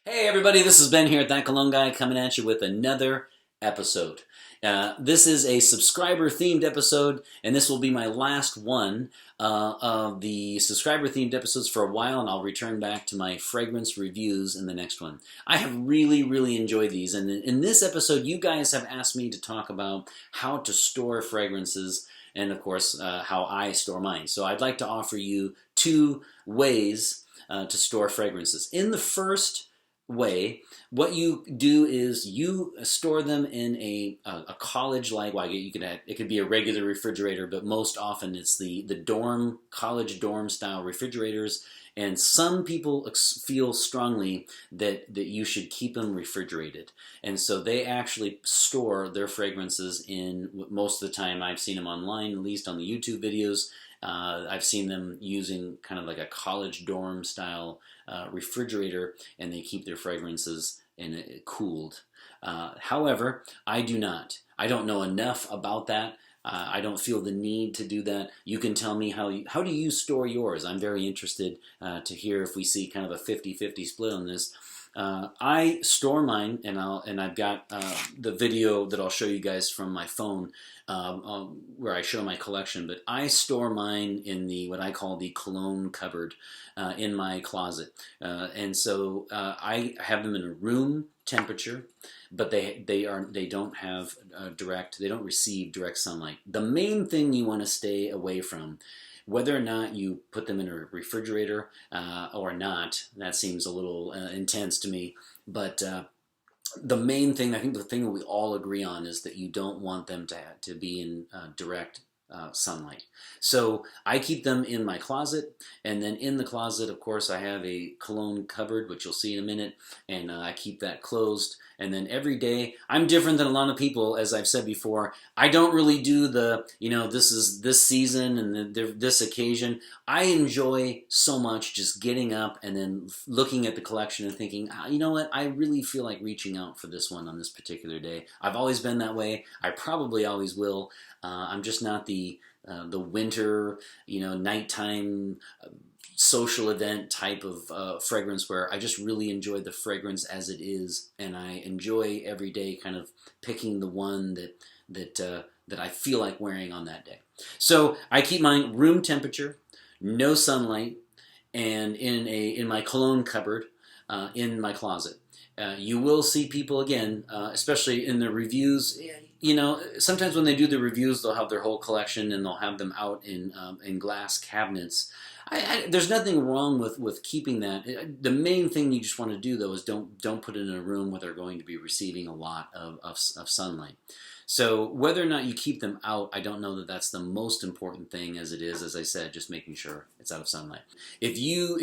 Hey everybody, this is Ben here at That Cologne Guy coming at you with another episode. This is a subscriber-themed episode, and this will be my last one of the subscriber-themed episodes for a while, and I'll return back to my fragrance reviews in the next one. I have really enjoyed these, and in this episode, you guys have asked me to talk about how to store fragrances, and of course, how I store mine. So I'd like to offer you two ways to store fragrances. In the first way, what you do is you store them in a college-like, well, it could be a regular refrigerator, but most often it's the college dorm style refrigerators. And some people feel strongly that you should keep them refrigerated. And so they actually store their fragrances in, most of the time I've seen them online, at least on the YouTube videos. I've seen them using kind of like a college dorm style refrigerator, and they keep their fragrances in it cooled. However, I do not. I don't know enough about that. I don't feel the need to do that. You can tell me how do you store yours? I'm very interested to hear if we see kind of a 50-50 split on this. I store mine, and I've got the video that I'll show you guys from my phone where I show my collection. But I store mine in what I call the Cologne cupboard in my closet, and so I have them in a room temperature, but they don't receive direct sunlight. The main thing you want to stay away from, whether or not you put them in a refrigerator or not, that seems a little intense to me, but the main thing, I think the thing that we all agree on, is that you don't want them to be in direct sunlight. So I keep them in my closet, and then in the closet, of course, I have a cologne cupboard, which you'll see in a minute, and I keep that closed. And then every day, I'm different than a lot of people, as I've said before. I don't really do this is this season and this occasion. I enjoy so much just getting up and then looking at the collection and thinking, you know what, I really feel like reaching out for this one on this particular day. I've always been that way. I probably always will. I'm just not the winter, nighttime social event type of fragrance where I just really enjoy the fragrance as it is, and I enjoy every day kind of picking the one that I feel like wearing on that day. So I keep mine room temperature, no sunlight, and in my cologne cupboard in my closet. You will see people again, especially in the reviews. Sometimes when they do the reviews, they'll have their whole collection and they'll have them out in glass cabinets. There's nothing wrong with keeping that. The main thing you just want to do, though, is don't put it in a room where they're going to be receiving a lot of sunlight. So whether or not you keep them out, I don't know that that's the most important thing, as it is, as I said, just making sure it's out of sunlight. If you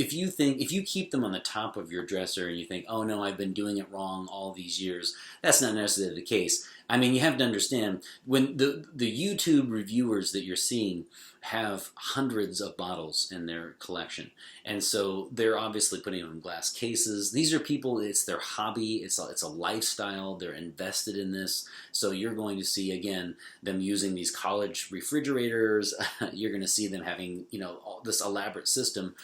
keep them on the top of your dresser and you think, oh no, I've been doing it wrong all these years, that's not necessarily the case. I mean, you have to understand, when the YouTube reviewers that you're seeing have hundreds of bottles in their collection, and so they're obviously putting them in glass cases. These are people, it's their hobby, it's a lifestyle, they're invested in this. So you're going to see, again, them using these college refrigerators. You're going to see them having, all this elaborate system.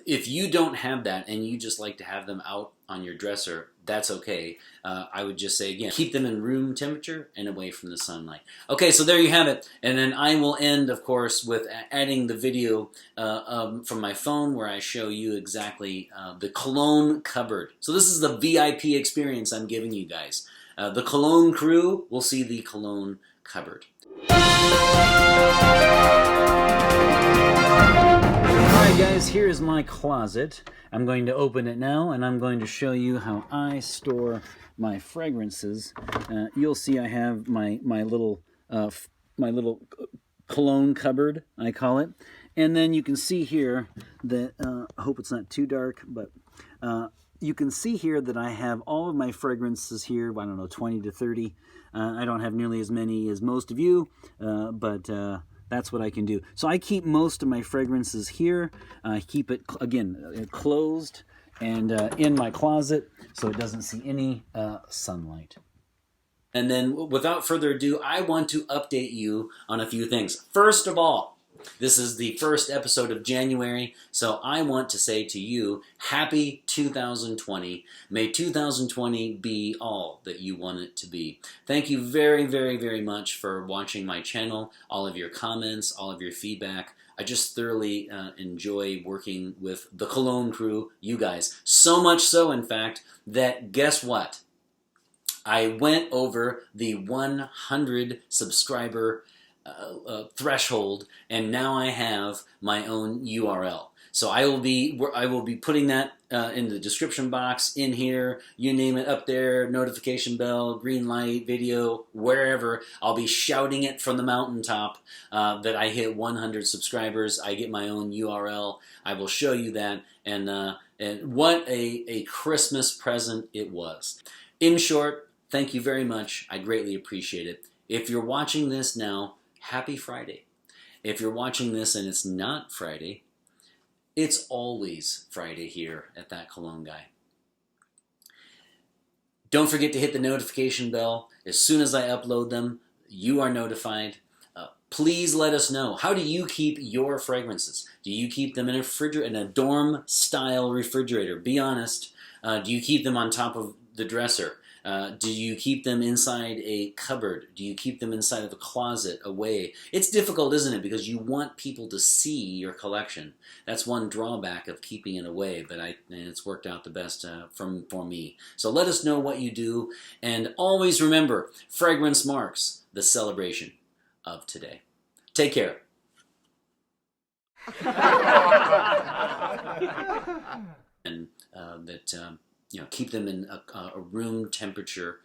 If you don't have that and you just like to have them out on your dresser, that's okay. I would just say, again, keep them in room temperature and away from the sunlight. Okay, so there you have it. And then I will end, of course, with adding the video from my phone where I show you exactly the cologne cupboard. So this is the VIP experience I'm giving you guys. The Cologne crew will see the cologne cupboard. Alright guys, here's my closet. I'm going to open it now, and I'm going to show you how I store my fragrances. You'll see I have my little cologne cupboard, I call it. And then you can see here that, I hope it's not too dark, but you can see here that I have all of my fragrances here, I don't know, 20 to 30. I don't have nearly as many as most of you, but that's what I can do. So I keep most of my fragrances here. I keep it, again, closed and in my closet so it doesn't see any sunlight. And then, without further ado, I want to update you on a few things. First of all, This is the first episode of January, so I want to say to you, happy 2020. May 2020 be all that you want it to be. Thank you very, very, very much for watching my channel, all of your comments, all of your feedback. I just thoroughly enjoy working with the Cologne crew, you guys. So much so, in fact, that guess what? I went over the 100 subscriber threshold, and now I have my own URL. So I will be putting that in the description box, in here, you name it, up there, notification bell, green light, video, wherever. I'll be shouting it from the mountaintop that I hit 100 subscribers. I get my own URL. I will show you that, and what a Christmas present it was. In short, thank you very much. I greatly appreciate it. If you're watching this now, happy Friday. If you're watching this and it's not Friday, it's always Friday here at That Cologne Guy. Don't forget to hit the notification bell. As soon as I upload them, you are notified. Please let us know. How do you keep your fragrances? Do you keep them in a dorm-style refrigerator? Be honest. Do you keep them on top of the dresser? Do you keep them inside a cupboard? Do you keep them inside of a closet, away? It's difficult, isn't it? Because you want people to see your collection. That's one drawback of keeping it away, but it's worked out the best for me. So let us know what you do, and always remember, fragrance marks the celebration of today. Take care. And keep them in a room temperature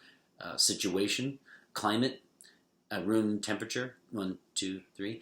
situation, climate, room temperature, 1, 2, 3.